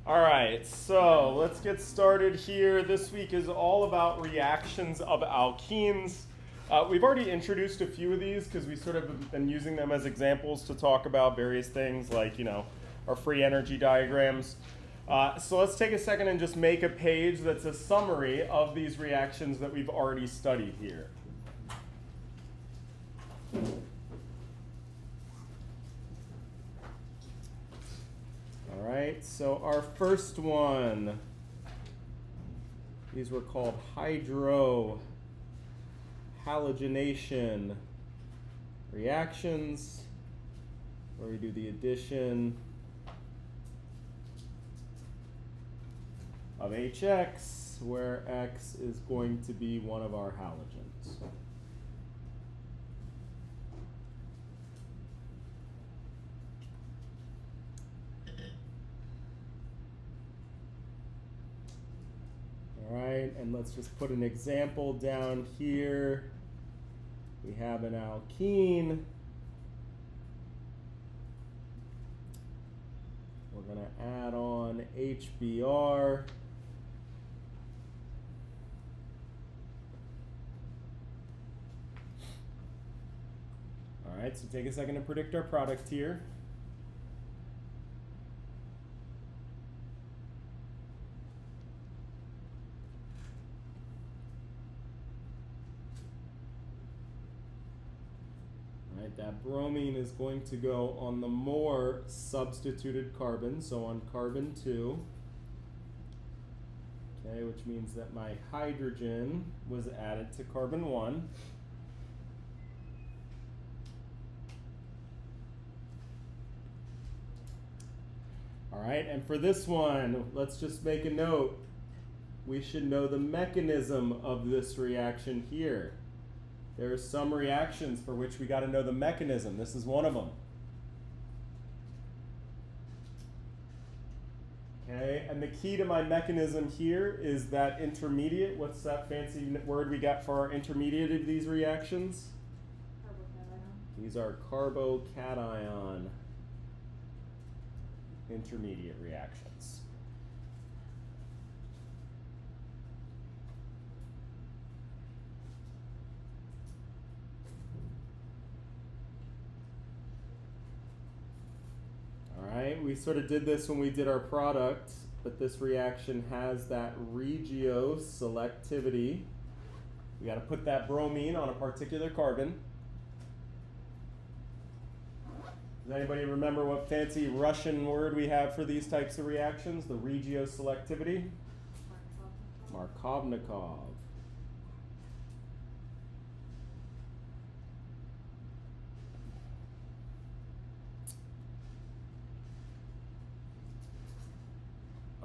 All right, so let's get started here. This week is all about reactions of alkenes. We've already introduced a few of these because we sort of have been using them as examples to talk about various things like, our free energy diagrams. So let's take a second and just make a page that's a summary of these reactions that we've already studied here. All right, so our first one, these were called hydrohalogenation reactions, where we do the addition of HX, where X is going to be one of our halogens. All right, and let's just put an example down here. We have an alkene. We're going to add on HBr. All right, so take a second to predict our product here. That bromine is going to go on the more substituted carbon, so on carbon 2. Okay, which means that my hydrogen was added to carbon 1. All right, and for this one, let's just make a note. We should know the mechanism of this reaction here. There are some reactions for which we got to know the mechanism. This is one of them. Okay, and the key to my mechanism here is that intermediate. What's that fancy word we got for our intermediate of these reactions? Carbocation. These are carbocation intermediate reactions. We sort of did this when we did our product, but this reaction has that regioselectivity. We got to put that bromine on a particular carbon. Does anybody remember what fancy Russian word we have for these types of reactions? The regioselectivity? Markovnikov.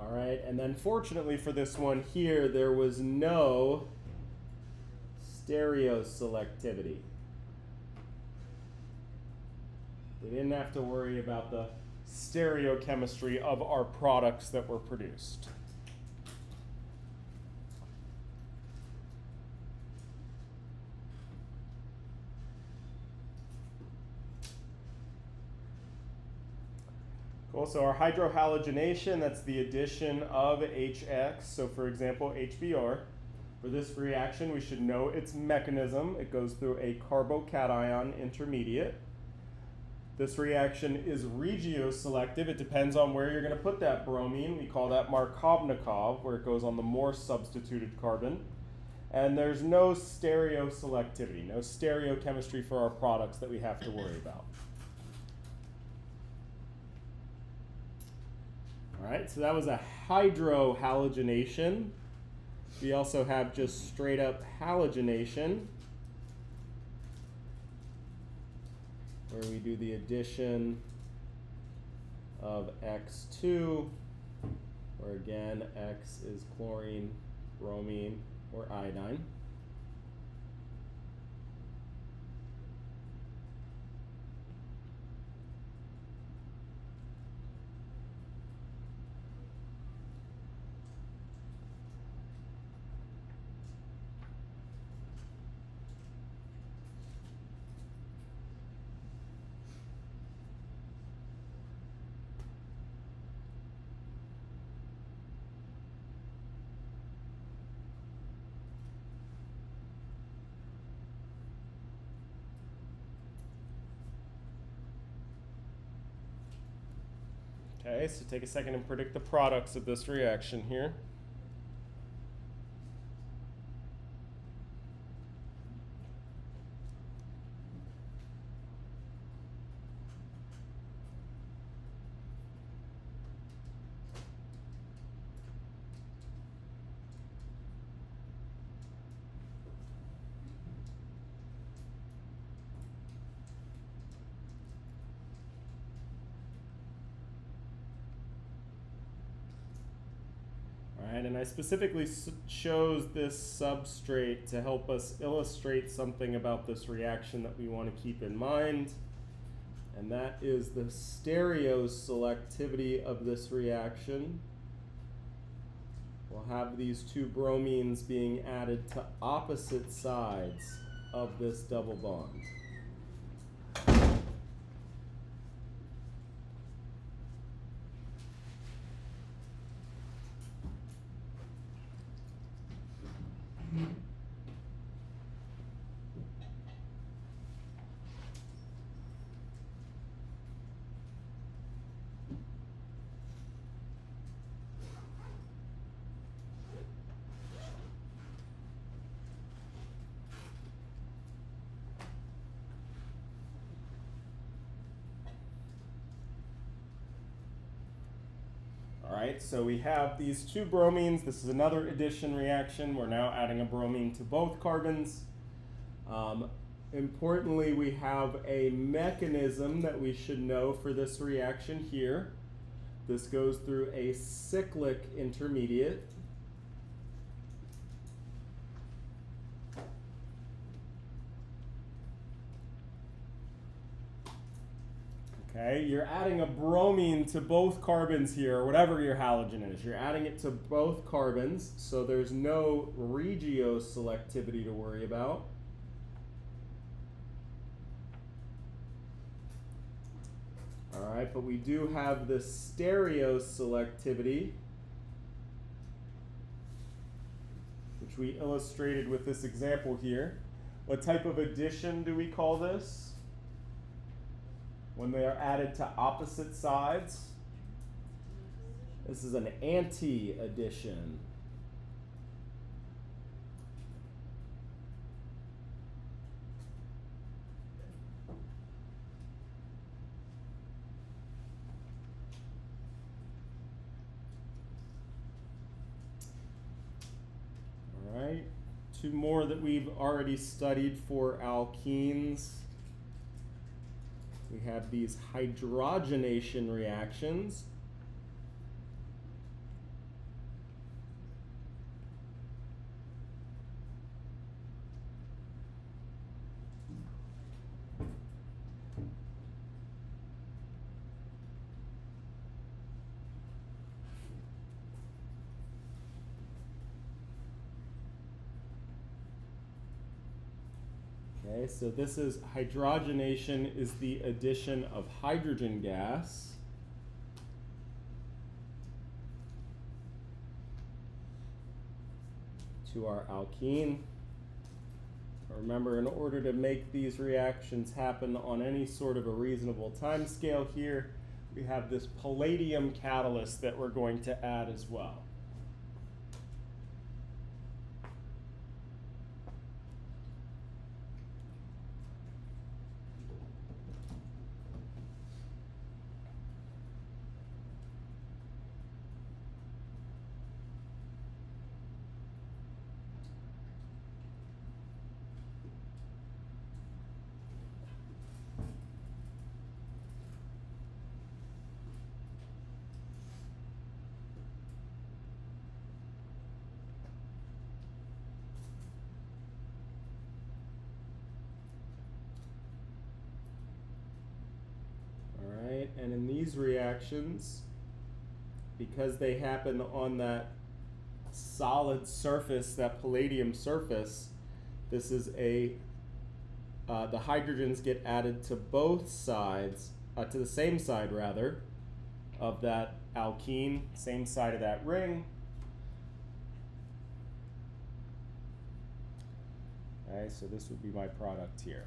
All right, and then fortunately for this one here, there was no stereoselectivity. We didn't have to worry about the stereochemistry of our products that were produced. Cool, so our hydrohalogenation, that's the addition of HX. So for example, HBr. For this reaction, we should know its mechanism. It goes through a carbocation intermediate. This reaction is regioselective. It depends on where you're going to put that bromine. We call that Markovnikov, where it goes on the more substituted carbon. And there's no stereoselectivity, no stereochemistry for our products that we have to worry about. All right, so that was a hydrohalogenation. We also have just straight up halogenation, where we do the addition of X2, where again, X is chlorine, bromine, or iodine. Okay, so take a second and predict the products of this reaction here. And I specifically chose this substrate to help us illustrate something about this reaction that we want to keep in mind. And that is the stereoselectivity of this reaction. We'll have these two bromines being added to opposite sides of this double bond. All right, so we have these two bromines. This is another addition reaction. We're now adding a bromine to both carbons. Importantly, we have a mechanism that we should know for this reaction here. This goes through a cyclic intermediate. Okay, you're adding a bromine to both carbons here, or whatever your halogen is. You're adding it to both carbons, so there's no regioselectivity to worry about. All right, but we do have the stereoselectivity, which we illustrated with this example here. What type of addition do we call this? When they are added to opposite sides? This is an anti-addition. All right, two more that we've already studied for alkenes. We have these hydrogenation reactions. Okay, so this is hydrogenation is the addition of hydrogen gas to our alkene. Remember, in order to make these reactions happen on any sort of a reasonable time scale here, we have this palladium catalyst that we're going to add as well. And in these reactions, because they happen on that solid surface, that palladium surface, this is the hydrogens get added to both sides, to the same side rather, of that alkene, same side of that ring. Okay, so this would be my product here.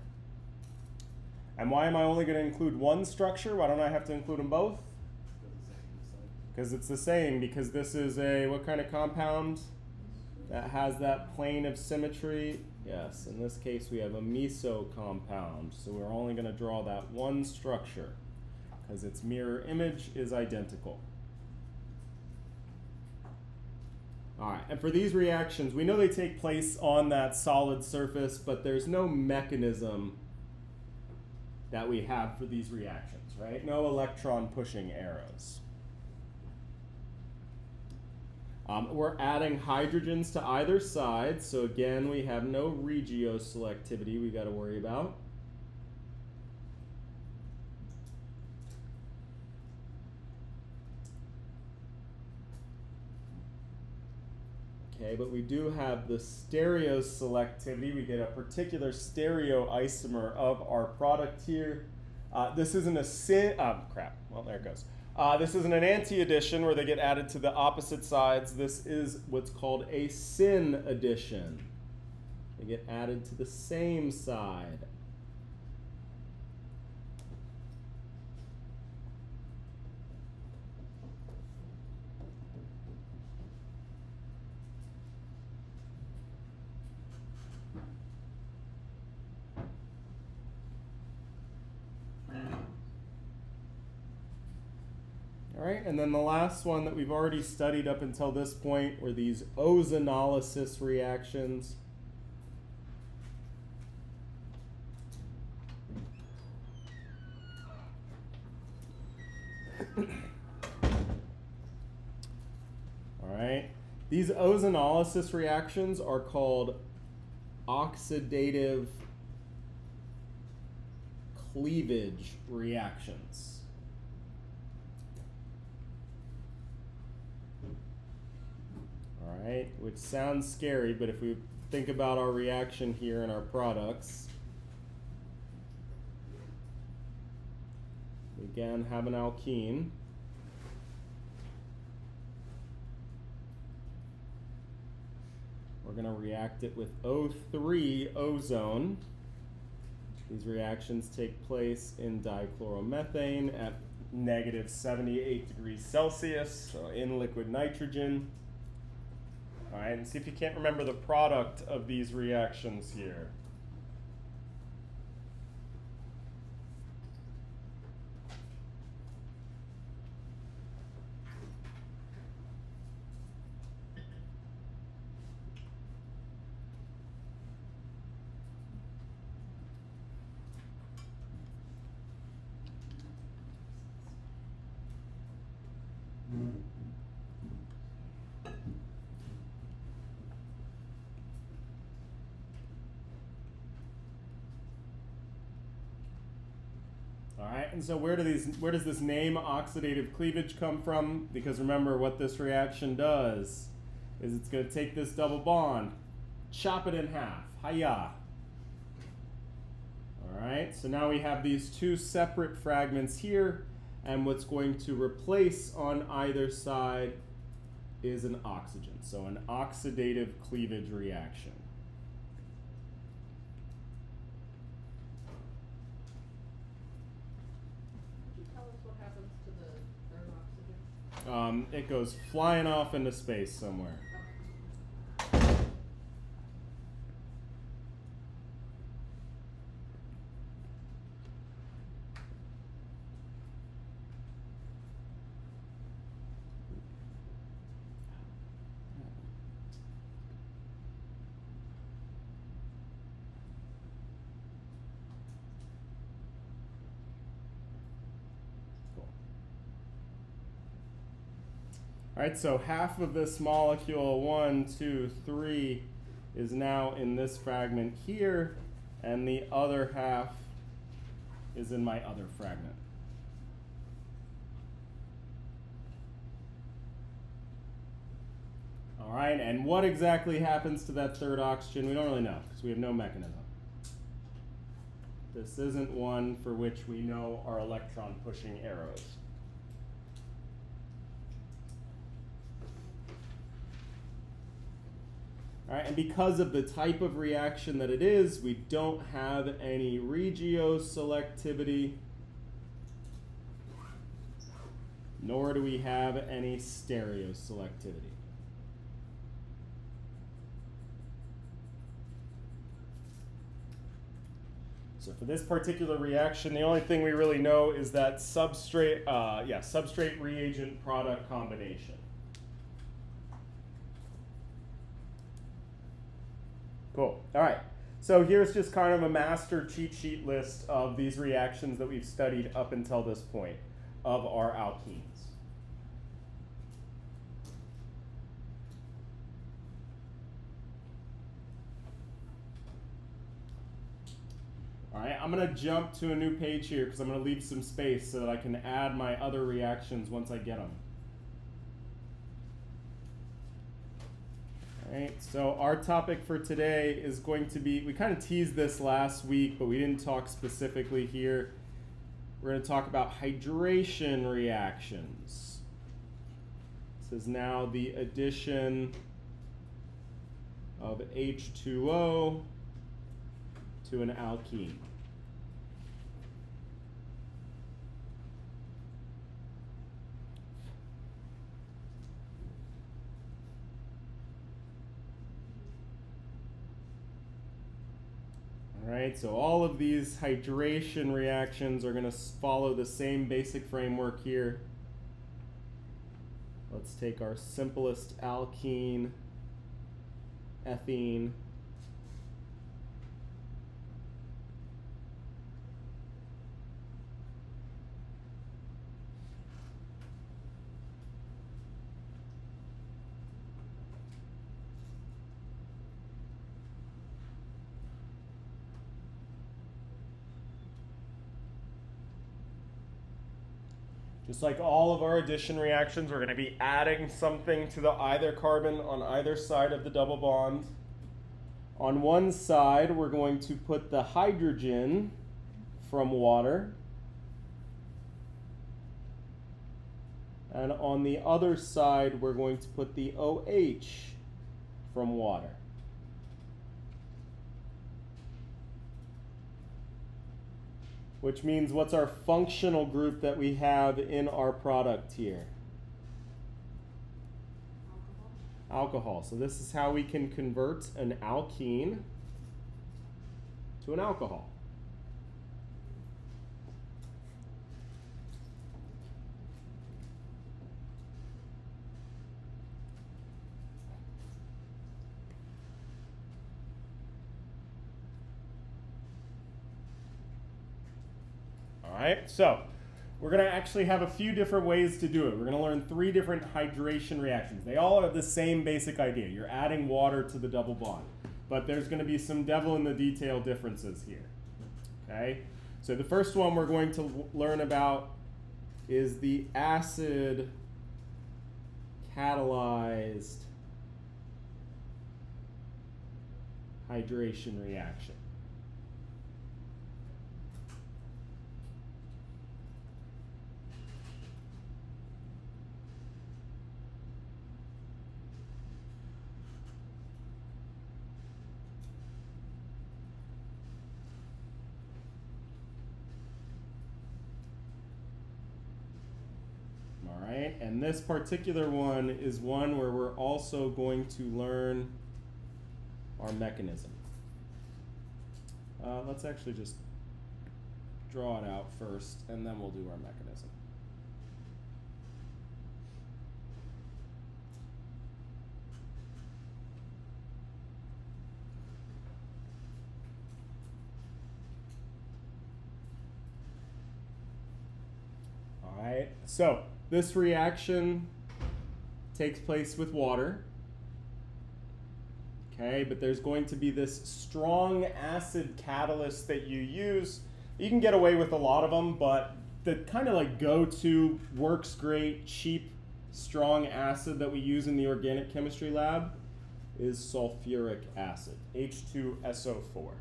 And why am I only going to include one structure? Why don't I have to include them both? Because it's the same, because this is a, what kind of compound that has that plane of symmetry? Yes, in this case we have a meso compound, so we're only going to draw that one structure because its mirror image is identical. All right, and for these reactions, we know they take place on that solid surface, but there's no mechanism that we have for these reactions, right? No electron pushing arrows. We're adding hydrogens to either side, so again, we have no regioselectivity we got to worry about. Okay, but we do have the stereoselectivity. We get a particular stereoisomer of our product here. This isn't a well, there it goes. This isn't an anti-addition where they get added to the opposite sides. This is what's called a syn addition. They get added to the same side. All right, and then the last one that we've already studied up until this point were these ozonolysis reactions. All right, these ozonolysis reactions are called oxidative cleavage reactions. Right, which sounds scary, but if we think about our reaction here in our products, we again have an alkene. We're going to react it with O3 ozone. These reactions take place in dichloromethane at negative 78 degrees Celsius, so in liquid nitrogen. All right, and see if you can't remember the product of these reactions here. All right, and so where does this name oxidative cleavage come from? Because remember what this reaction does is it's going to take this double bond, chop it in half. Hiya. All right, so now we have these two separate fragments here, and what's going to replace on either side is an oxygen. So an oxidative cleavage reaction. It goes flying off into space somewhere. All right, so half of this molecule, 1, 2, 3, is now in this fragment here, and the other half is in my other fragment. All right, and what exactly happens to that third oxygen? We don't really know, because we have no mechanism. This isn't one for which we know are electron pushing arrows. All right, and because of the type of reaction that it is, we don't have any regioselectivity. nor do we have any stereoselectivity. So for this particular reaction, the only thing we really know is that substrate reagent product combination. Cool. All right. So here's just kind of a master cheat sheet list of these reactions that we've studied up until this point of our alkenes. All right, I'm going to jump to a new page here because I'm going to leave some space so that I can add my other reactions once I get them. All right, so our topic for today is going to be, we kind of teased this last week, but we didn't talk specifically here. We're going to talk about hydration reactions. This is now the addition of H2O to an alkene. All right, so all of these hydration reactions are going to follow the same basic framework here. Let's take our simplest alkene, ethene. Just like all of our addition reactions, we're going to be adding something to the either carbon on either side of the double bond. On one side, we're going to put the hydrogen from water. And on the other side, we're going to put the OH from water. Which means what's our functional group that we have in our product here? Alcohol. So this is how we can convert an alkene to an alcohol. All right, so we're going to actually have a few different ways to do it. We're going to learn 3 different hydration reactions. They all have the same basic idea. You're adding water to the double bond. But there's going to be some devil in the detail differences here. Okay, so the first one we're going to learn about is the acid catalyzed hydration reaction. And this particular one is one where we're also going to learn our mechanism. Let's actually just draw it out first, and then we'll do our mechanism. All right, so this reaction takes place with water, okay, but there's going to be this strong acid catalyst that you use. You can get away with a lot of them, but the kind of like go-to, works great, cheap, strong acid that we use in the organic chemistry lab is sulfuric acid, H2SO4.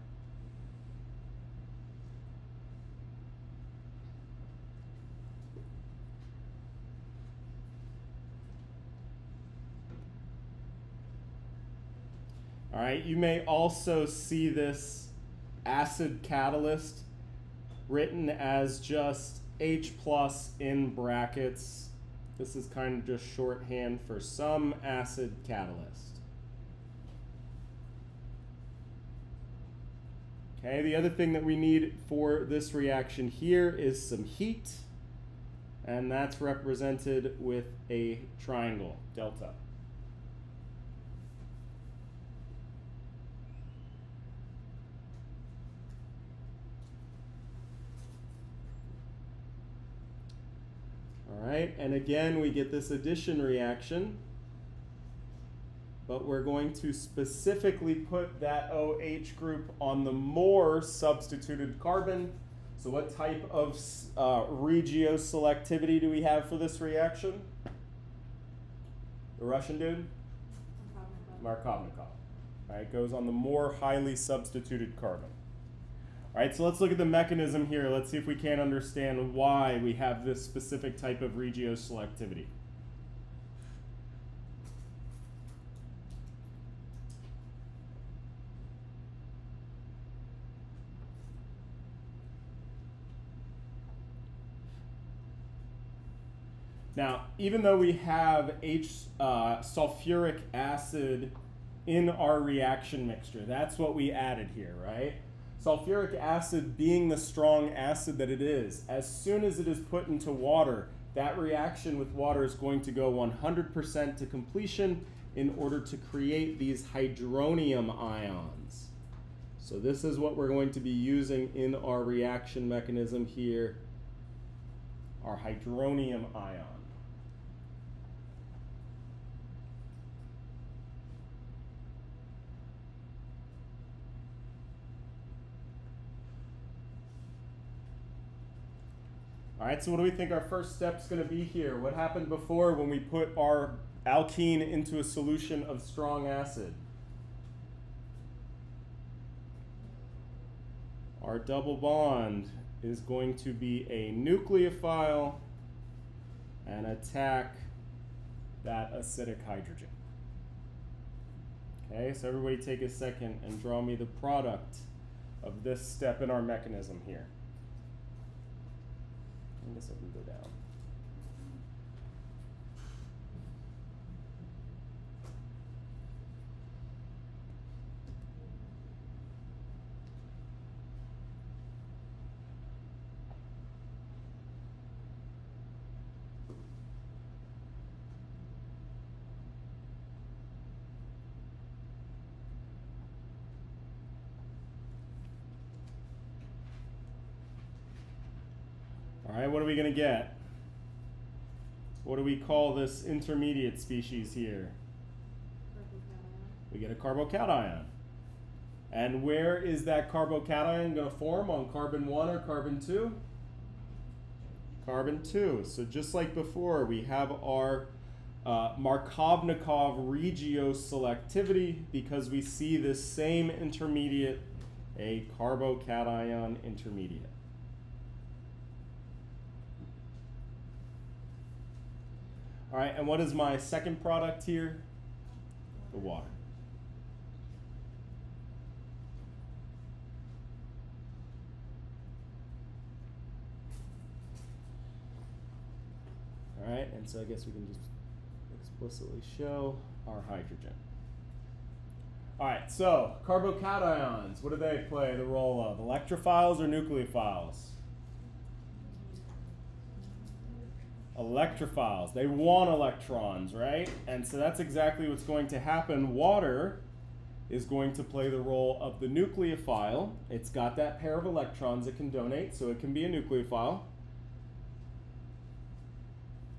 All right, you may also see this acid catalyst written as just H+ in brackets This is kind of just shorthand for some acid catalyst. Okay, the other thing that we need for this reaction here is some heat, and that's represented with a triangle, delta. All right, and again, we get this addition reaction, but we're going to specifically put that OH group on the more substituted carbon. So what type of regioselectivity do we have for this reaction? The Russian dude? Markovnikov. All right, goes on the more highly substituted carbon. All right, so let's look at the mechanism here. Let's see if we can understand why we have this specific type of regioselectivity. Now, even though we have sulfuric acid in our reaction mixture, that's what we added here, right? Sulfuric acid being the strong acid that it is, as soon as it is put into water, that reaction with water is going to go 100% to completion in order to create these hydronium ions. So this is what we're going to be using in our reaction mechanism here, our hydronium ion. All right, so what do we think our first step's going to be here? What happened before when we put our alkene into a solution of strong acid? Our double bond is going to be a nucleophile and attack that acidic hydrogen. Okay, so everybody take a second and draw me the product of this step in our mechanism here. I guess I can go down. All right, what are we going to get? What do we call this intermediate species here? We get a carbocation. And where is that carbocation going to form, on carbon 1 or carbon 2? Carbon 2. So just like before, we have our Markovnikov regioselectivity because we see this same intermediate, a carbocation intermediate. All right, and what is my second product here? The water. All right, and so I guess we can just explicitly show our hydrogen. All right, so carbocations, what do they play the role of? Electrophiles or nucleophiles? Electrophiles. They want electrons, right? And so that's exactly what's going to happen. Water is going to play the role of the nucleophile. It's got that pair of electrons it can donate, so it can be a nucleophile.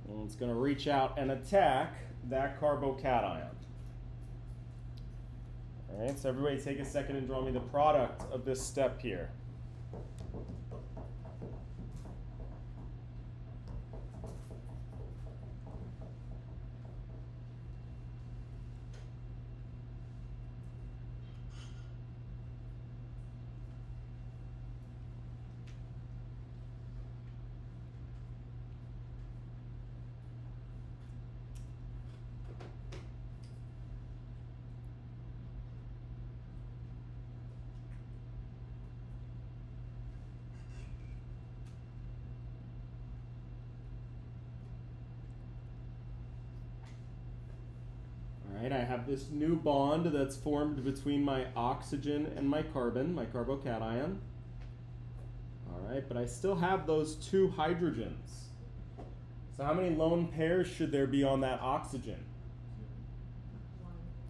And it's going to reach out and attack that carbocation. All right, so everybody take a second and draw me the product of this step here. All right, I have this new bond that's formed between my oxygen and my carbon, my carbocation. All right, but I still have those two hydrogens. So how many lone pairs should there be on that oxygen?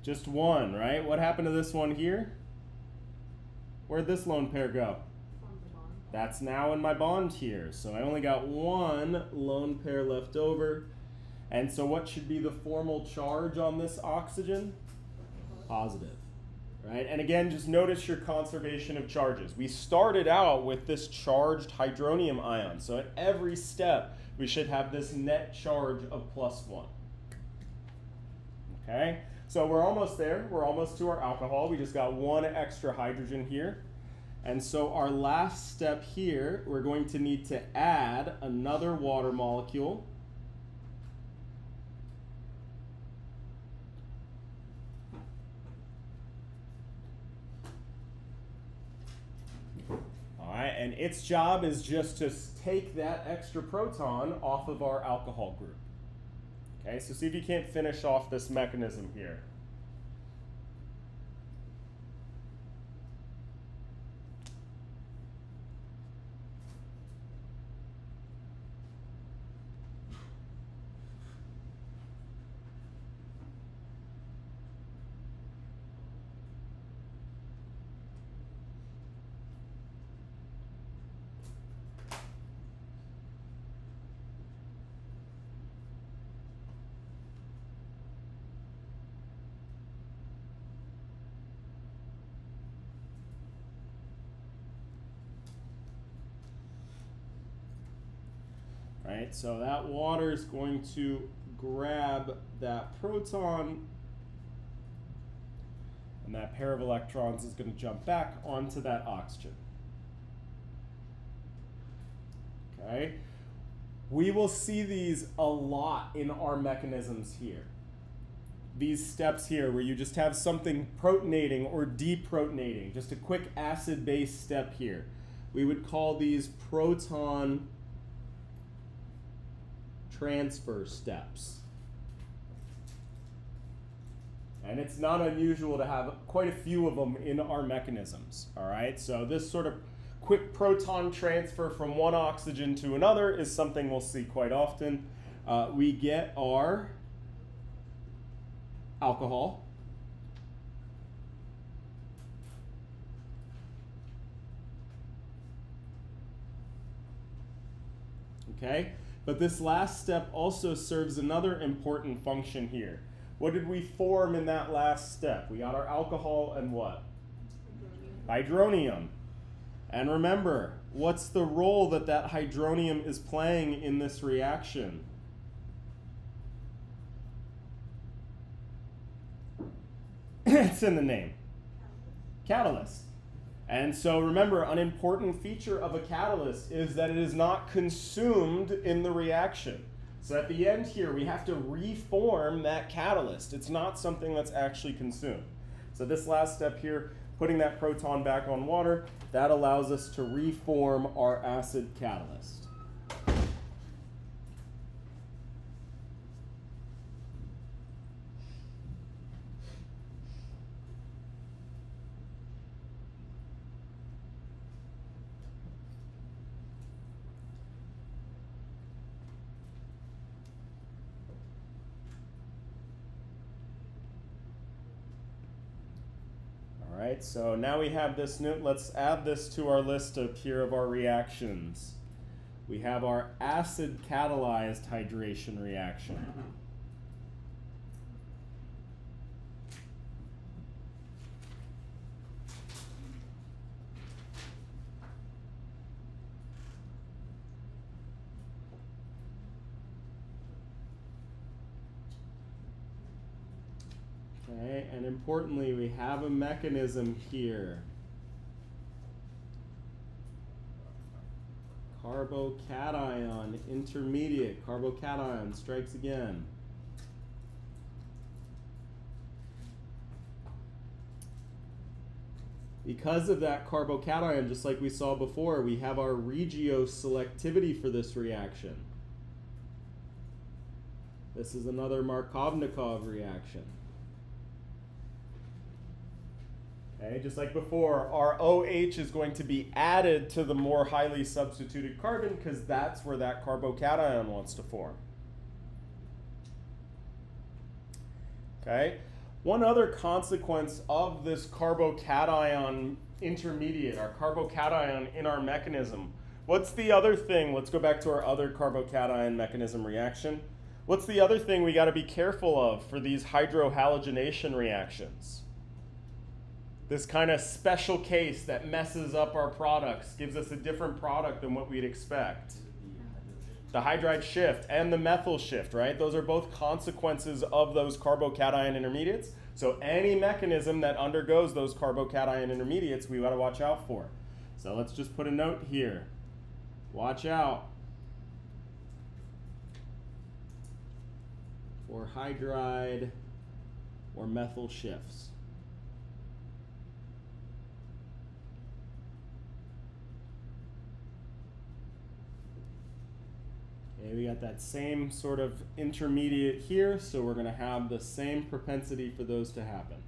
Just one, right? What happened to this one here? Where'd this lone pair go? That's now in my bond here. So I only got one lone pair left over. And so what should be the formal charge on this oxygen? Positive, right? And again, just notice your conservation of charges. We started out with this charged hydronium ion. So at every step, we should have this net charge of +1. Okay, so we're almost there. We're almost to our alcohol. We just got one extra hydrogen here. And so our last step here, we're going to need to add another water molecule. And its job is just to take that extra proton off of our alcohol group. Okay, so see if you can't finish off this mechanism here. Right, so that water is going to grab that proton, and that pair of electrons is going to jump back onto that oxygen. Okay, we will see these a lot in our mechanisms here. These steps here where you just have something protonating or deprotonating, just a quick acid-base step here. We would call these proton transfer steps. And it's not unusual to have quite a few of them in our mechanisms. All right, so this sort of quick proton transfer from one oxygen to another is something we'll see quite often. We get our alcohol. Okay, but this last step also serves another important function here. What did we form in that last step? We got our alcohol and what? Hydronium. And remember, what's the role that that hydronium is playing in this reaction? It's in the name. Catalyst. And so remember, an important feature of a catalyst is that it is not consumed in the reaction. So at the end here, we have to reform that catalyst. It's not something that's actually consumed. So this last step here, putting that proton back on water, that allows us to reform our acid catalyst. Right, so now we have this new, let's add this to our list up here of our reactions. We have our acid catalyzed hydration reaction. Okay, and importantly, we have a mechanism here. Carbocation, intermediate, carbocation strikes again. Because of that carbocation, just like we saw before, we have our regioselectivity for this reaction. This is another Markovnikov reaction. Okay, just like before, our OH is going to be added to the more highly substituted carbon because that's where that carbocation wants to form. Okay, one other consequence of this carbocation intermediate, our carbocation in our mechanism. What's the other thing? Let's go back to our other carbocation mechanism reaction. What's the other thing we got to be careful of for these hydrohalogenation reactions? This kind of special case that messes up our products, gives us a different product than what we'd expect. The hydride shift and the methyl shift, right? Those are both consequences of those carbocation intermediates. So any mechanism that undergoes those carbocation intermediates, we got to watch out for. So let's just put a note here. Watch out for hydride or methyl shifts. Okay, we got that same sort of intermediate here, so we're going to have the same propensity for those to happen.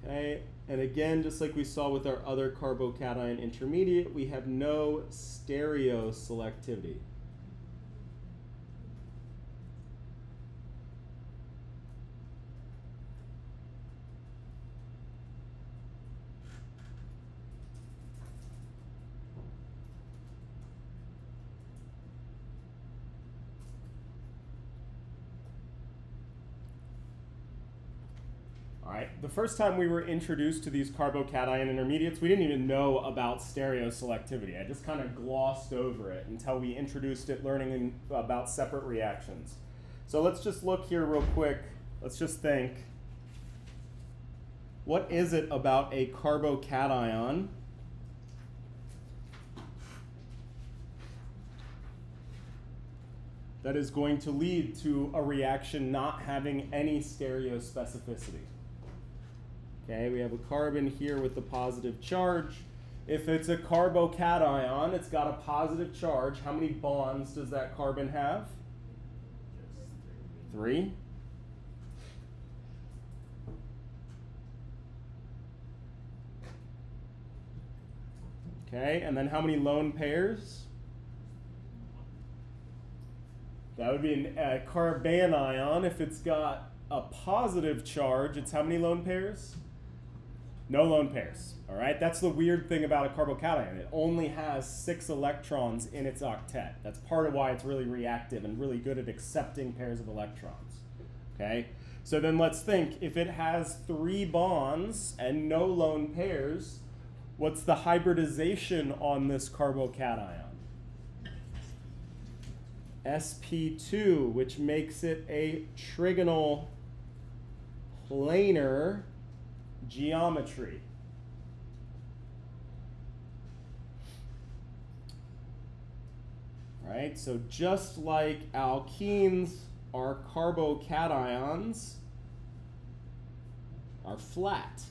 Okay, and again, just like we saw with our other carbocation intermediate, we have no stereoselectivity. The first time we were introduced to these carbocation intermediates, we didn't even know about stereoselectivity. I just kind of glossed over it until we introduced it learning about separate reactions. So let's just look here real quick. Let's just think. What is it about a carbocation that is going to lead to a reaction not having any stereospecificity? Okay, we have a carbon here with the positive charge. If it's a carbocation, it's got a positive charge. How many bonds does that carbon have? Three. Okay, and then how many lone pairs? That would be a carbanion. If it's got a positive charge, it's how many lone pairs? No lone pairs, all right? That's the weird thing about a carbocation. It only has 6 electrons in its octet. That's part of why it's really reactive and really good at accepting pairs of electrons, okay? So then let's think, if it has 3 bonds and no lone pairs, what's the hybridization on this carbocation? sp2, which makes it a trigonal planar geometry. Right? So just like alkenes are carbocations are flat.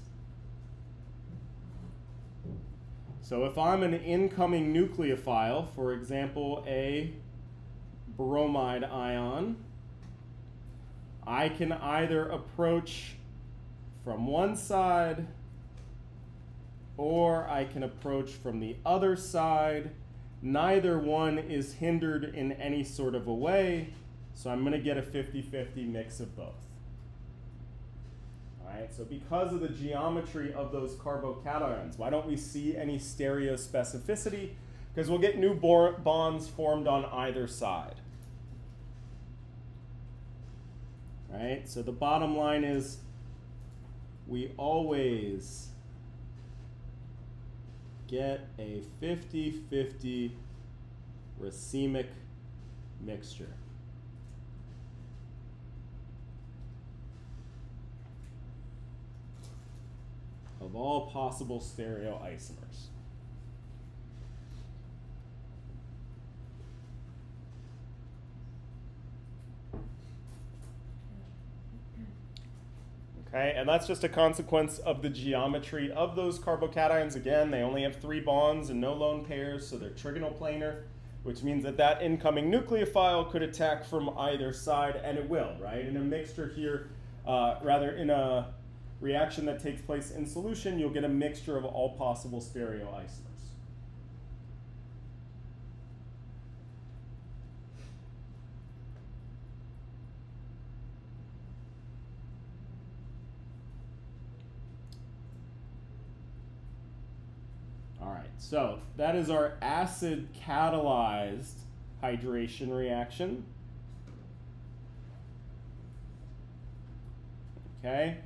So if I'm an incoming nucleophile, for example, a bromide ion, I can either approach from one side or I can approach from the other side. Neither one is hindered in any sort of a way, so I'm going to get a 50-50 mix of both. All right, so because of the geometry of those carbocations, why don't we see any stereospecificity? Because we'll get new bonds formed on either side. All right, so the bottom line is we always get a 50-50 racemic mixture. Of all possible stereoisomers. Okay, and that's just a consequence of the geometry of those carbocations. Again, they only have 3 bonds and no lone pairs, so they're trigonoplanar, which means that that incoming nucleophile could attack from either side, and it will, right? In a mixture here, rather in a reaction that takes place in solution, you'll get a mixture of all possible stereoisomers. All right, so that is our acid catalyzed hydration reaction. Okay,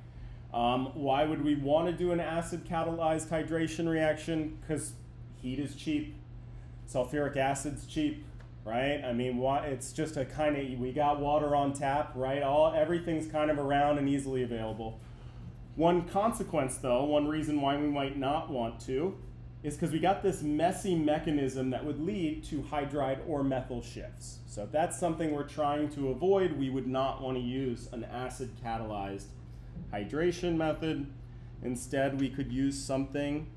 why would we want to do an acid catalyzed hydration reaction? Because heat is cheap, sulfuric acid's cheap, right? I mean, it's just a kind of, we got water on tap, right? Everything's kind of around and easily available. One consequence though, one reason why we might not want to, is because we got this messy mechanism that would lead to hydride or methyl shifts. So if that's something we're trying to avoid, we would not want to use an acid catalyzed hydration method. Instead, we could use something,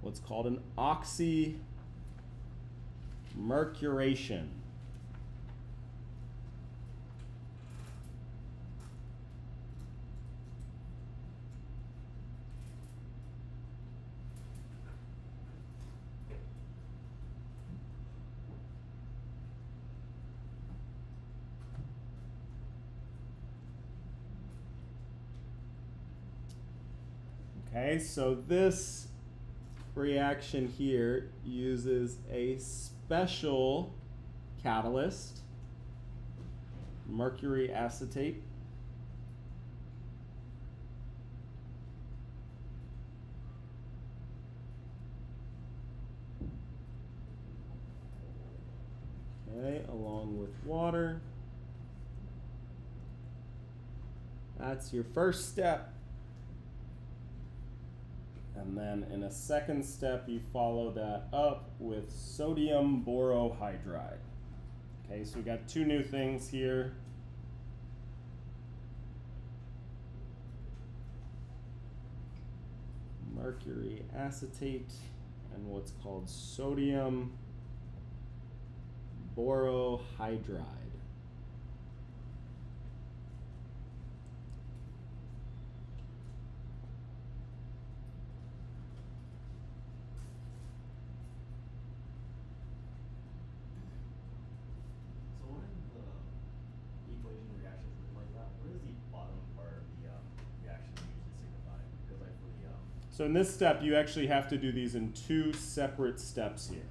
what's called an oxymercuration. Okay, so this reaction here uses a special catalyst, mercury acetate. Okay, along with water. That's your first step. And then in a second step, you follow that up with sodium borohydride. Okay, so we got 2 new things here. Mercury acetate and what's called sodium borohydride. So in this step, you actually have to do these in 2 separate steps here.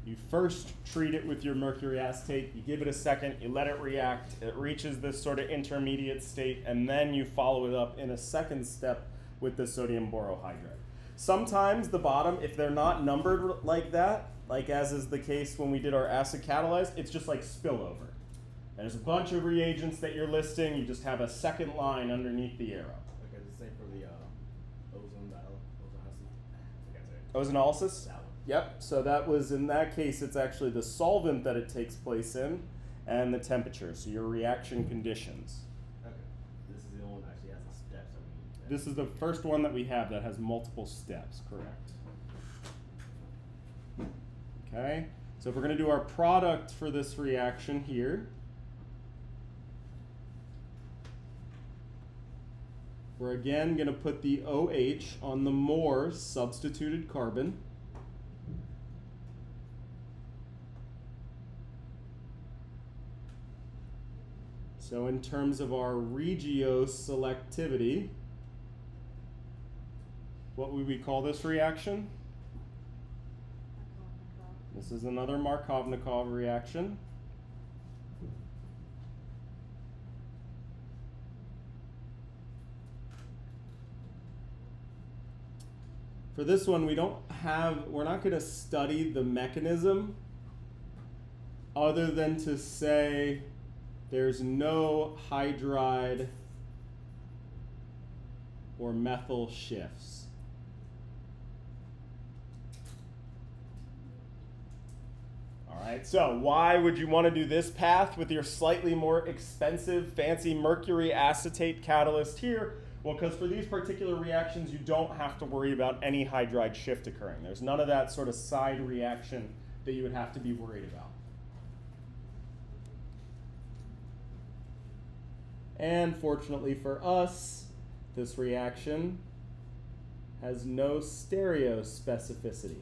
You first treat it with your mercury acetate, you give it a second, you let it react, it reaches this sort of intermediate state, and then you follow it up in a second step with the sodium borohydride. Sometimes the bottom, if they're not numbered like that, like as is the case when we did our acid catalyzed, it's just like spillover. There's a bunch of reagents that you're listing, you just have a second line underneath the arrow. Okay, the same for the Ozonolysis? Yep, so that was, in that case, it's actually the solvent that it takes place in and the temperature, so your reaction conditions. Okay, this is the one that actually has the steps that we need. This is the first one that we have that has multiple steps, correct. Okay, so if we're going to do our product for this reaction here, we're again going to put the OH on the more substituted carbon. So in terms of our regioselectivity, what would we call this reaction? This is another Markovnikov reaction. For this one, we're not going to study the mechanism other than to say there's no hydride or methyl shifts. All right, so why would you want to do this path with your slightly more expensive, fancy mercury acetate catalyst here? Well, because for these particular reactions, you don't have to worry about any hydride shift occurring. There's none of that sort of side reaction that you would have to be worried about. And fortunately for us, this reaction has no stereospecificity.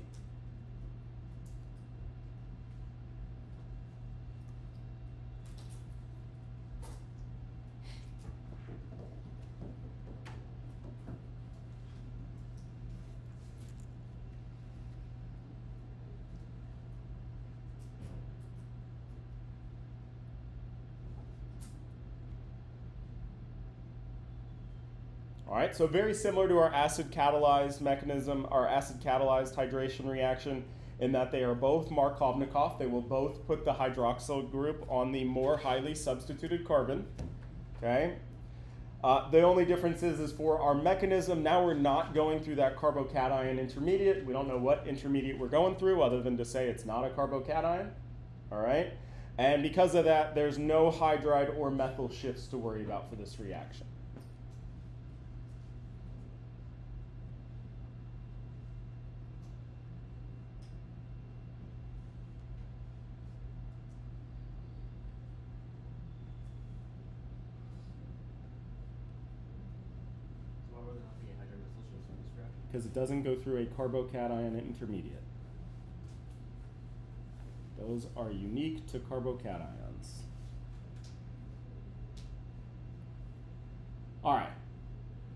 All right, so very similar to our acid-catalyzed mechanism, our acid-catalyzed hydration reaction, in that they are both Markovnikov. They will both put the hydroxyl group on the more highly substituted carbon, okay? The only difference is for our mechanism, now we're not going through that carbocation intermediate. We don't know what intermediate we're going through other than to say it's not a carbocation, all right? And because of that, there's no hydride or methyl shifts to worry about for this reaction. Because it doesn't go through a carbocation intermediate. Those are unique to carbocations. All right.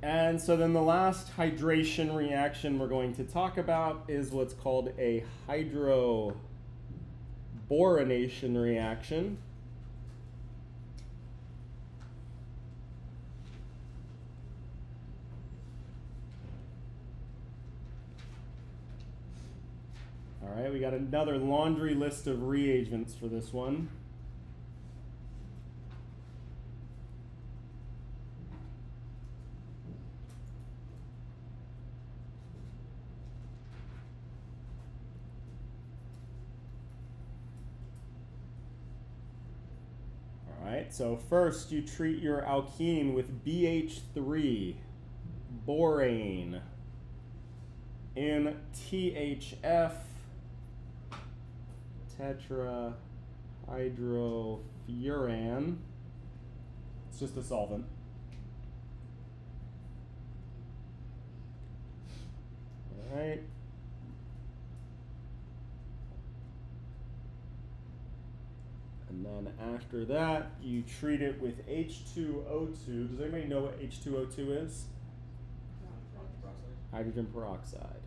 And so then the last hydration reaction we're going to talk about is what's called a hydroboronation reaction. All right, we got another laundry list of reagents for this one. All right, so first you treat your alkene with BH3, borane, in THF, tetrahydrofuran. It's just a solvent. All right. And then after that, you treat it with H2O2. Does anybody know what H2O2 is? Hydrogen peroxide.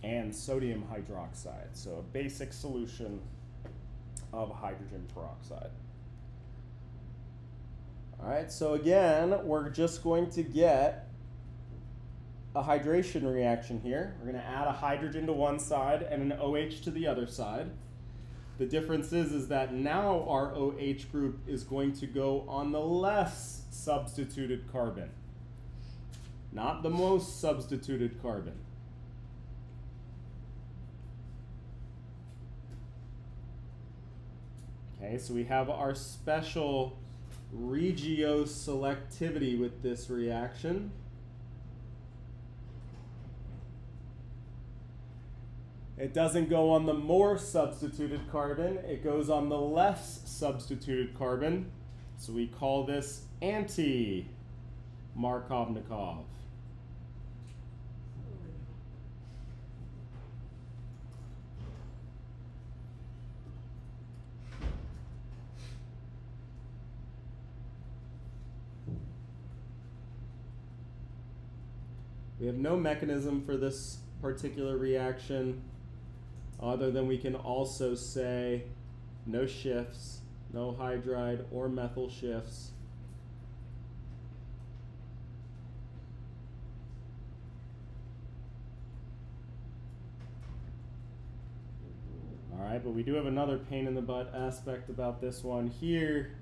And sodium hydroxide, so a basic solution of hydrogen peroxide. All right, so again, we're just going to get a hydration reaction here. We're going to add a hydrogen to one side and an OH to the other side. The difference is that now our OH group is going to go on the less substituted carbon, not the most substituted carbon. Okay, so we have our special regioselectivity with this reaction. It doesn't go on the more substituted carbon, it goes on the less substituted carbon. So we call this anti-Markovnikov. We have no mechanism for this particular reaction other than we can also say no shifts, no hydride or methyl shifts. All right, but we do have another pain in the butt aspect about this one here.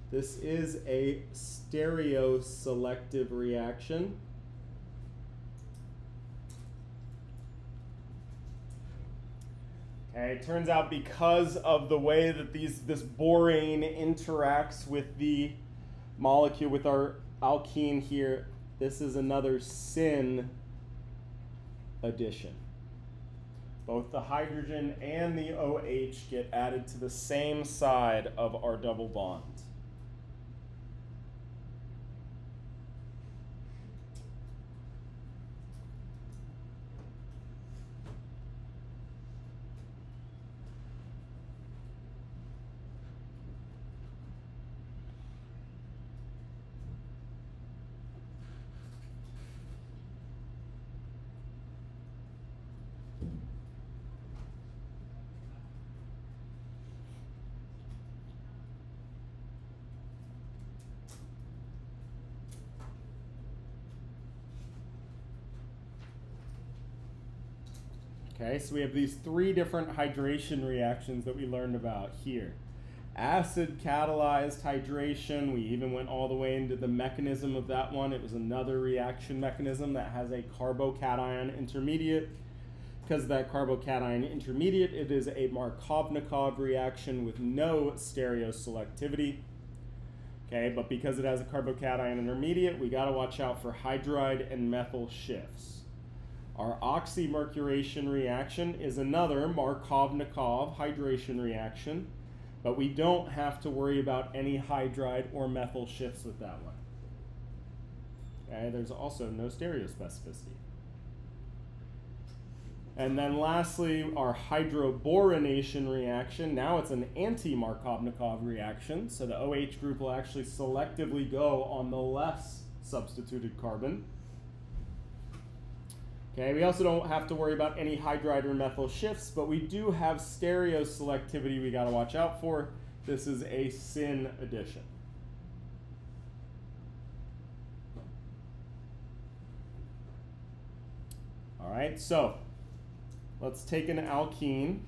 This is a stereoselective reaction. Okay, it turns out because of the way that this borane interacts with the molecule, with our alkene here, this is another syn addition. Both the hydrogen and the OH get added to the same side of our double bond. Okay, so we have these three different hydration reactions that we learned about here. Acid catalyzed hydration, we even went all the way into the mechanism of that one. It was another reaction mechanism that has a carbocation intermediate. Because of that carbocation intermediate, it is a Markovnikov reaction with no stereoselectivity. Okay, but because it has a carbocation intermediate, we gotta watch out for hydride and methyl shifts. Our oxymercuration reaction is another Markovnikov hydration reaction, but we don't have to worry about any hydride or methyl shifts with that one. Okay, there's also no stereospecificity. And then lastly, our hydroboronation reaction. Now it's an anti-Markovnikov reaction, so the OH group will actually selectively go on the less substituted carbon. Okay, we also don't have to worry about any hydride or methyl shifts, but we do have stereoselectivity we gotta watch out for. This is a syn addition. All right, so let's take an alkene.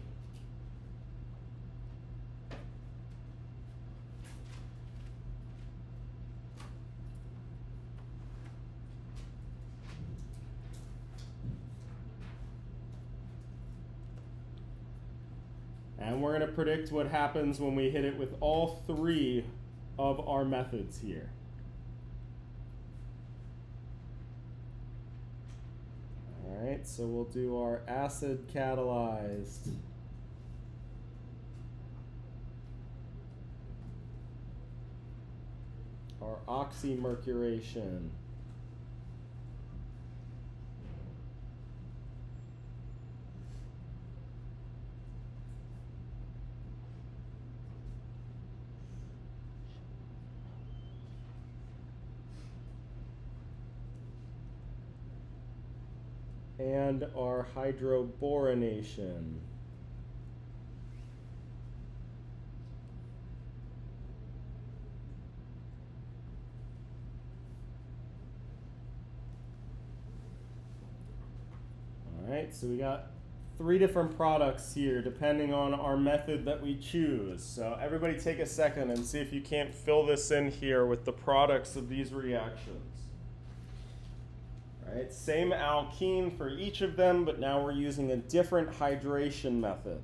And we're going to predict what happens when we hit it with all three of our methods here. All right, so we'll do our acid catalyzed. Our oxymercuration. And our hydroboronation. All right, so we got three different products here depending on our method that we choose. So everybody take a second and see if you can't fill this in here with the products of these reactions. Right, same alkene for each of them, but now we're using a different hydration method.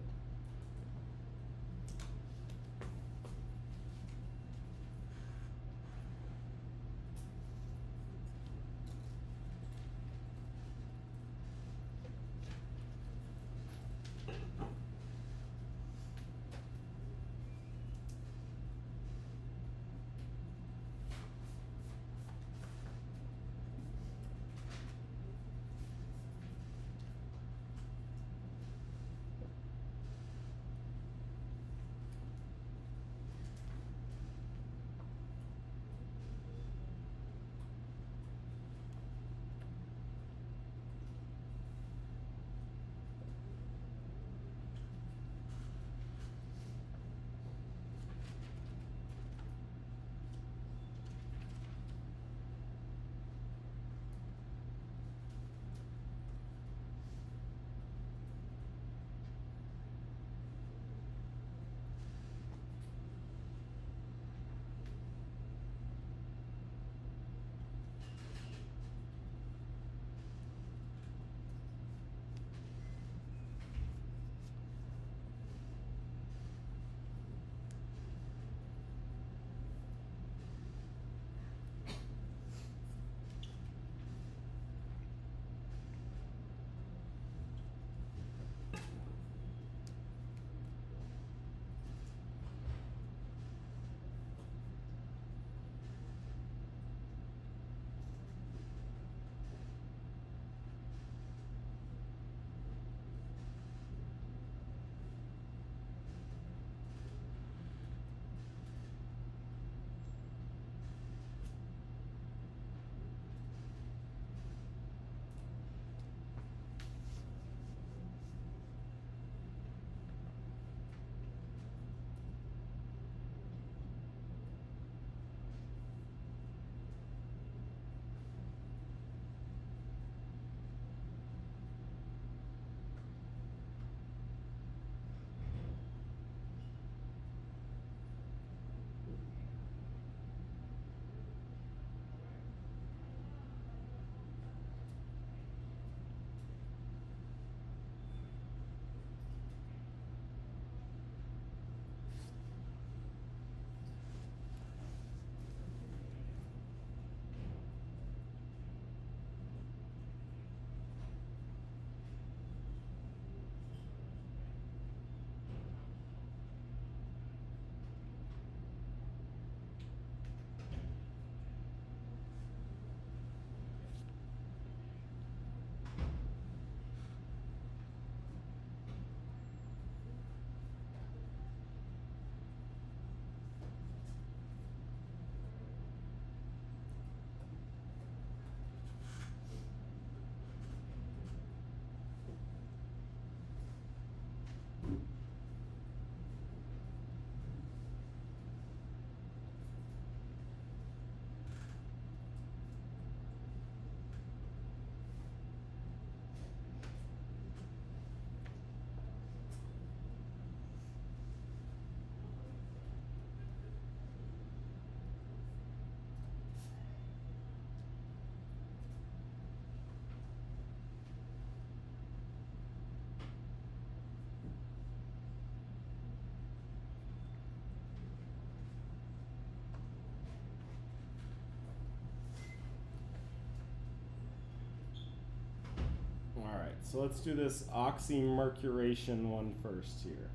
so let's do this oxymercuration one first here.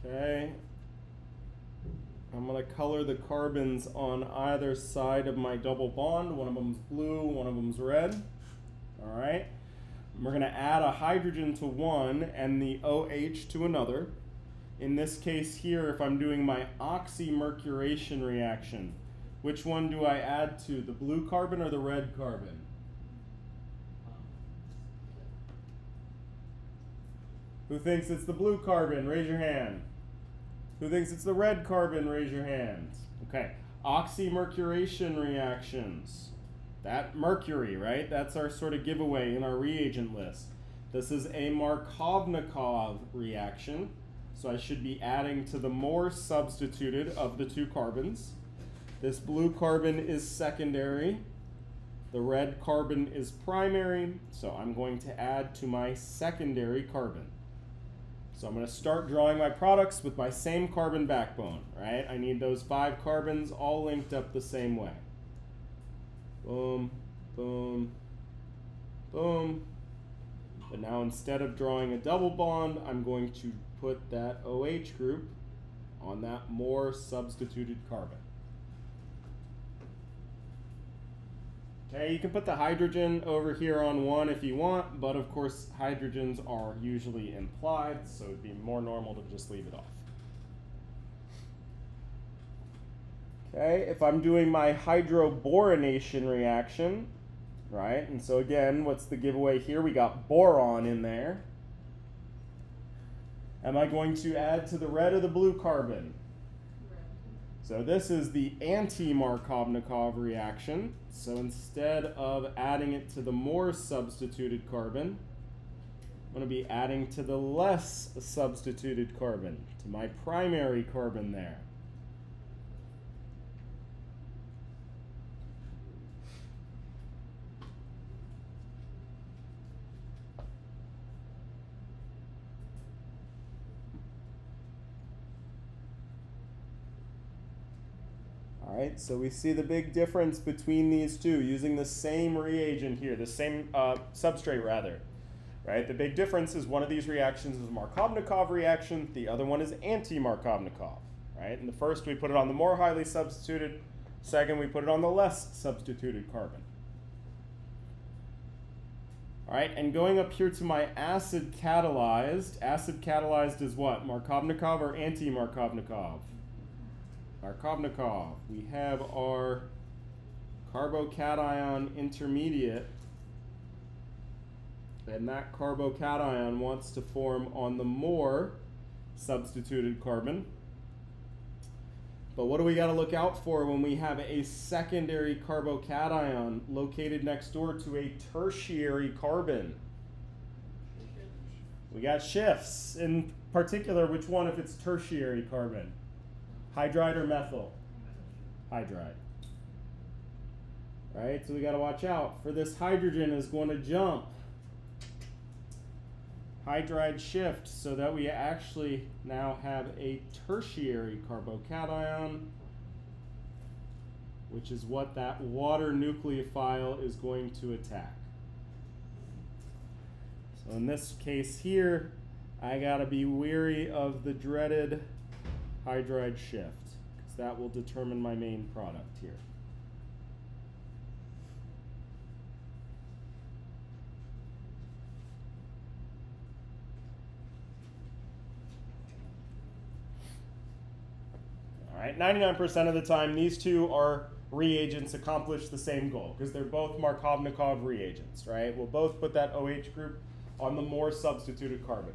Okay. I'm going to color the carbons on either side of my double bond. One of them's blue, one of them's red. All right. We're going to add a hydrogen to one and the OH to another. In this case here, if I'm doing my oxymercuration reaction, which one do I add to, the blue carbon or the red carbon? Who thinks it's the blue carbon? Raise your hand. Who thinks it's the red carbon? Raise your hand. Okay, oxymercuration reactions. That mercury, right? That's our sort of giveaway in our reagent list. This is a Markovnikov reaction. So I should be adding to the more substituted of the two carbons. This blue carbon is secondary. The red carbon is primary. So I'm going to add to my secondary carbon. So I'm going to start drawing my products with my same carbon backbone, right? I need those 5 carbons all linked up the same way. Boom, boom, boom. But now instead of drawing a double bond, I'm going to put that OH group on that more substituted carbon. Okay, you can put the hydrogen over here on one if you want, but of course hydrogens are usually implied, so it'd be more normal to just leave it off. Okay, if I'm doing my hydroboronation reaction, right, and so again, what's the giveaway here? We got boron in there. Am I going to add to the red or the blue carbon? So this is the anti-Markovnikov reaction. So instead of adding it to the more substituted carbon, I'm going to be adding to the less substituted carbon, to my primary carbon there. All right, so we see the big difference between these two using the same reagent here, the same substrate rather, right? The big difference is one of these reactions is a Markovnikov reaction, the other one is anti-Markovnikov, right? And the first we put it on the more highly substituted, second we put it on the less substituted carbon. All right, and going up here to my acid catalyzed is what? Markovnikov or anti-Markovnikov? Markovnikov. We have our carbocation intermediate, and that carbocation wants to form on the more substituted carbon. But what do we got to look out for when we have a secondary carbocation located next door to a tertiary carbon? We got shifts. In particular, which one if it's tertiary carbon? Hydride or methyl? Hydride. Right, so we got to watch out. For this hydrogen is going to jump. Hydride shift so that we actually now have a tertiary carbocation, which is what that water nucleophile is going to attack. So in this case here, I got to be wary of the dreaded hydride shift, because that will determine my main product here. All right, 99% of the time, these two are reagents accomplish the same goal, because they're both Markovnikov reagents, right? We'll both put that OH group on the more substituted carbon.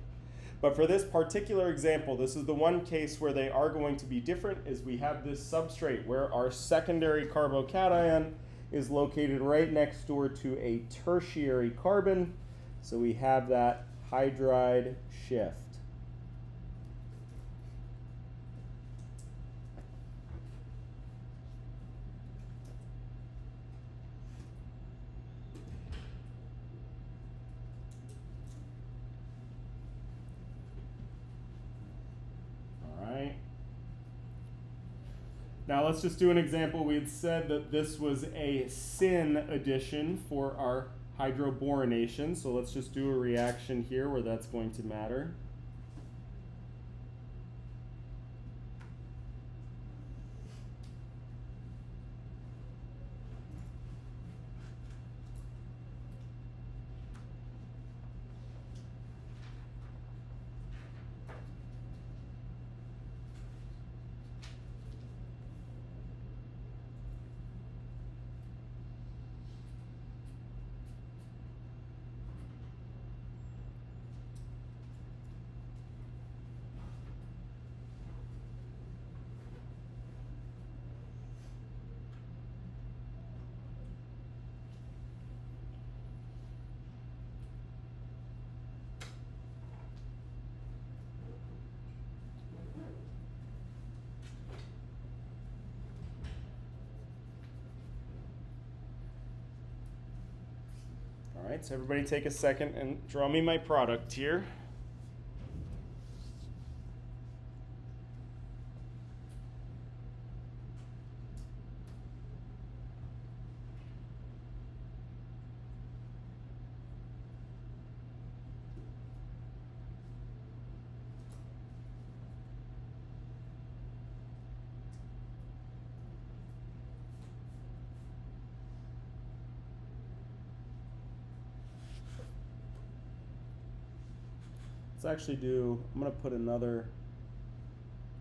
But for this particular example, this is the one case where they are going to be different, is we have this substrate where our secondary carbocation is located right next door to a tertiary carbon. So we have that hydride shift. Now let's just do an example. We had said that this was a syn addition for our hydroboronation. So let's just do a reaction here where that's going to matter. All right, so everybody take a second and draw me my product here. Let's actually do, I'm going to put another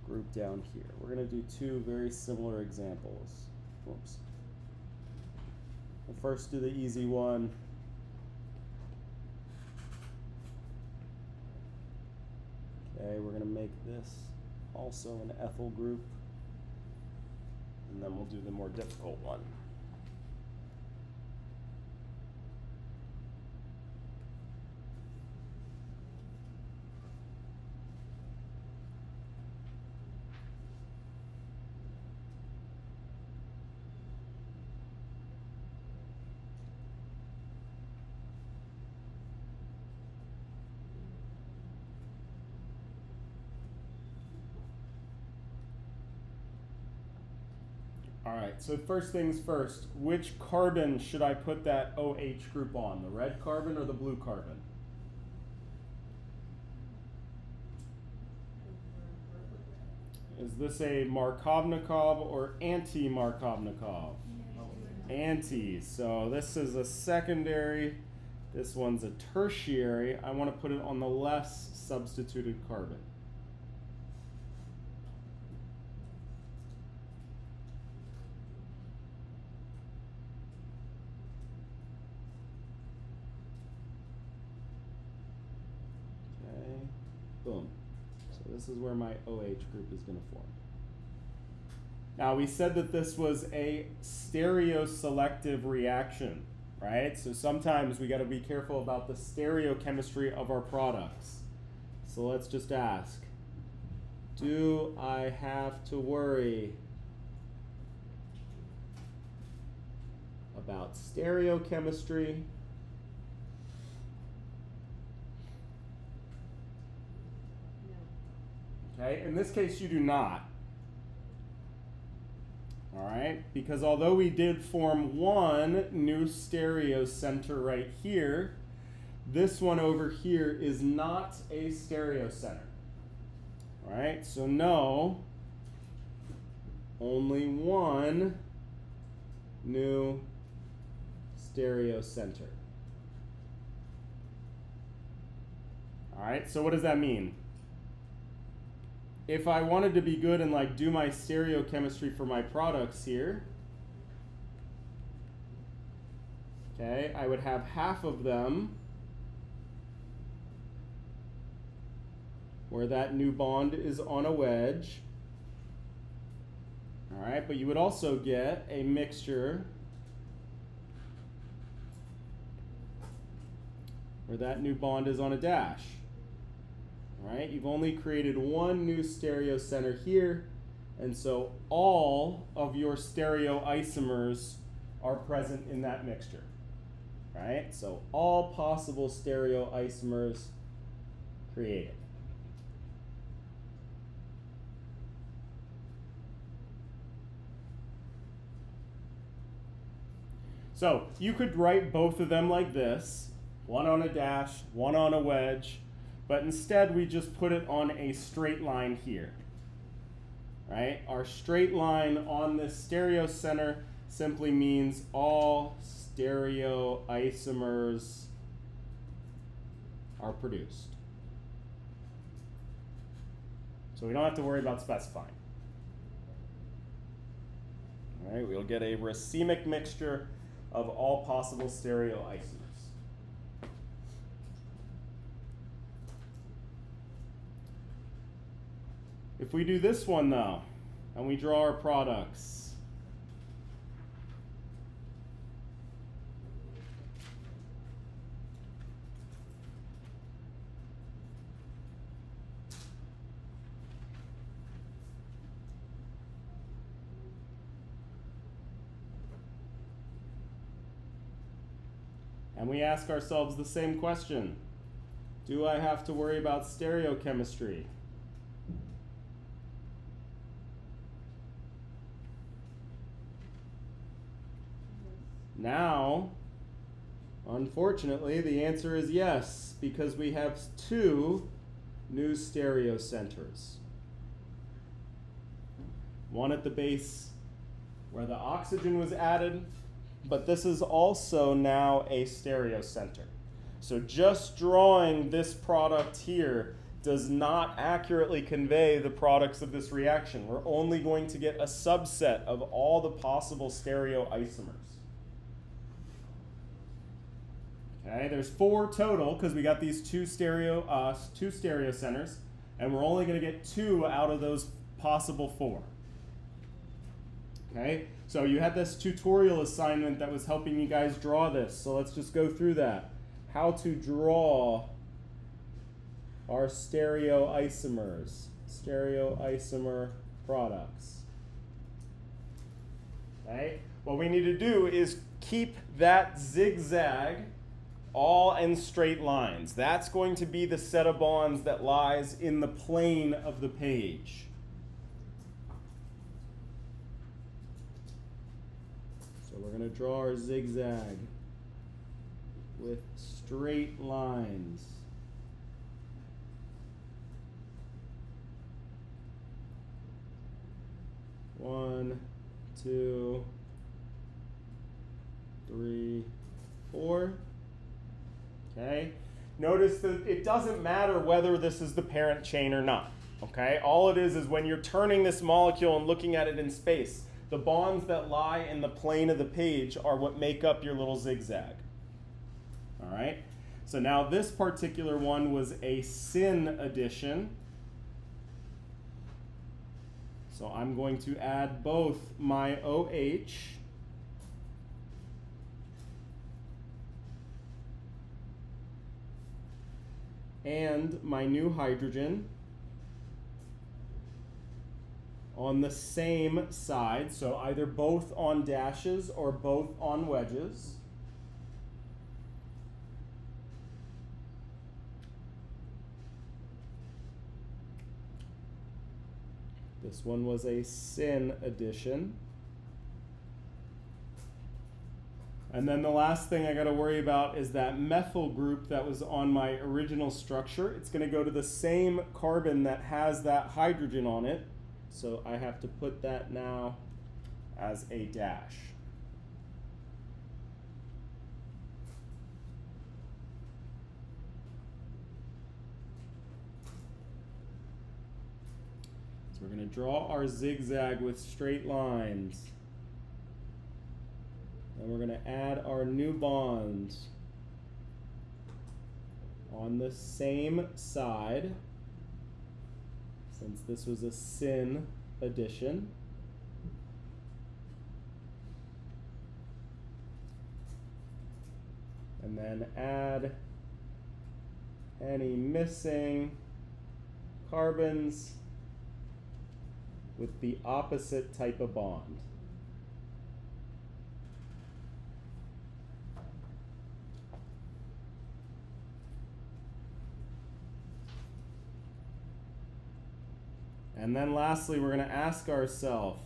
group down here. We're going to do two very similar examples. Whoops. We'll first do the easy one. Okay, we're going to make this also an ethyl group, and then we'll do the more difficult one. All right, so first things first, which carbon should I put that OH group on, the red carbon or the blue carbon? Is this a Markovnikov or anti-Markovnikov? Anti, so this is a secondary, this one's a tertiary. I want to put it on the less substituted carbon. Boom. So this is where my OH group is going to form. Now we said that this was a stereoselective reaction, right? So sometimes we got to be careful about the stereochemistry of our products. So let's just ask, do I have to worry about stereochemistry? Okay, in this case you do not. All right, because although we did form one new stereocenter right here, this one over here is not a stereocenter. All right, so no, only one new stereocenter. All right, so what does that mean? If I wanted to be good and like do my stereochemistry for my products here, okay, I would have half of them where that new bond is on a wedge. All right, but you would also get a mixture where that new bond is on a dash. All right, you've only created one new stereocenter here, and so all of your stereoisomers are present in that mixture. Right? So all possible stereoisomers created. So you could write both of them like this, one on a dash, one on a wedge, but instead we just put it on a straight line here. Right? Our straight line on this stereocenter simply means all stereoisomers are produced. So we don't have to worry about specifying. All right, we'll get a racemic mixture of all possible stereoisomers. If we do this one though, and we draw our products, and we ask ourselves the same question, do I have to worry about stereochemistry? Now, unfortunately, the answer is yes, because we have two new stereocenters. One at the base where the oxygen was added, but this is also now a stereocenter. So just drawing this product here does not accurately convey the products of this reaction. We're only going to get a subset of all the possible stereoisomers. Okay, there's 4 total because we got these two stereocenters, and we're only going to get 2 out of those possible 4. Okay, so you had this tutorial assignment that was helping you guys draw this, so let's just go through that. How to draw our stereoisomers, stereoisomer products. Okay, what we need to do is keep that zigzag all in straight lines. That's going to be the set of bonds that lies in the plane of the page. So we're going to draw our zigzag with straight lines. One, two, three, 4. Okay, notice that it doesn't matter whether this is the parent chain or not. Okay, all it is when you're turning this molecule and looking at it in space, the bonds that lie in the plane of the page are what make up your little zigzag. All right, so now this particular one was a syn addition. So I'm going to add both my OH and my new hydrogen on the same side, so either both on dashes or both on wedges. This one was a syn addition. And then the last thing I got to worry about is that methyl group that was on my original structure. It's going to go to the same carbon that has that hydrogen on it. So I have to put that now as a dash. So we're going to draw our zigzag with straight lines. And we're going to add our new bonds on the same side, since this was a syn addition. And then add any missing carbons with the opposite type of bond. And then lastly, we're going to ask ourselves,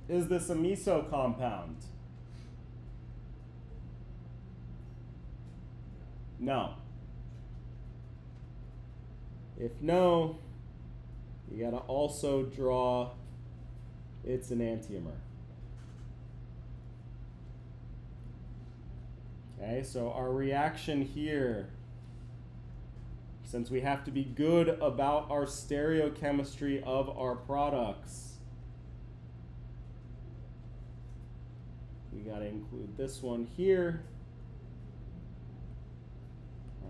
Is this a meso compound? No. If no, you gotta also draw it's an enantiomer. Okay, so our reaction here, since we have to be good about our stereochemistry of our products, we got to include this one here.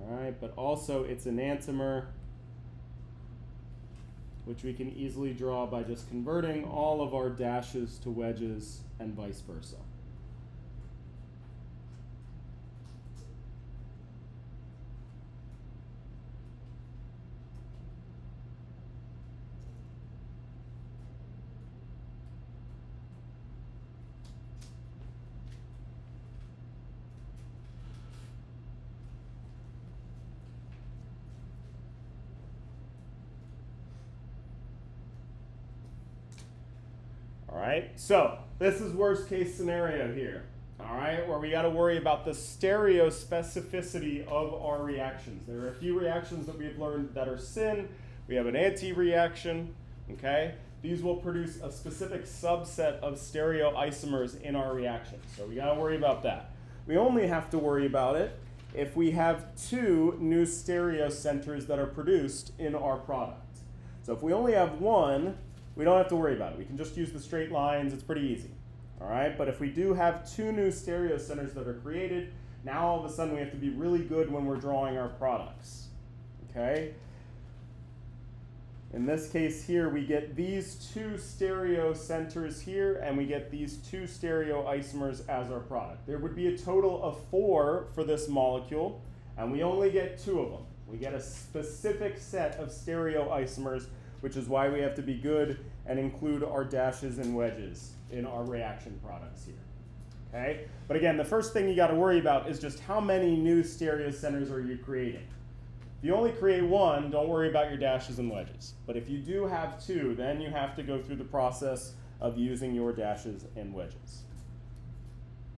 All right, but also it's an enantiomer, which we can easily draw by just converting all of our dashes to wedges and vice versa. All right, so this is worst case scenario here, all right, where we got to worry about the stereospecificity of our reactions. There are a few reactions that we've learned that are syn. We have an anti-reaction, okay? These will produce a specific subset of stereoisomers in our reaction, so we got to worry about that. We only have to worry about it if we have two new stereocenters that are produced in our product. So if we only have one, we don't have to worry about it. We can just use the straight lines. It's pretty easy. All right, but if we do have two new stereocenters that are created, now all of a sudden we have to be really good when we're drawing our products. Okay? In this case here, we get these two stereocenters here, and we get these two stereoisomers as our product. There would be a total of 4 for this molecule, and we only get 2 of them. We get a specific set of stereoisomers, which is why we have to be good and include our dashes and wedges in our reaction products here. Okay? But again, the first thing you got to worry about is just how many new stereocenters are you creating. If you only create 1, don't worry about your dashes and wedges. But if you do have 2, then you have to go through the process of using your dashes and wedges.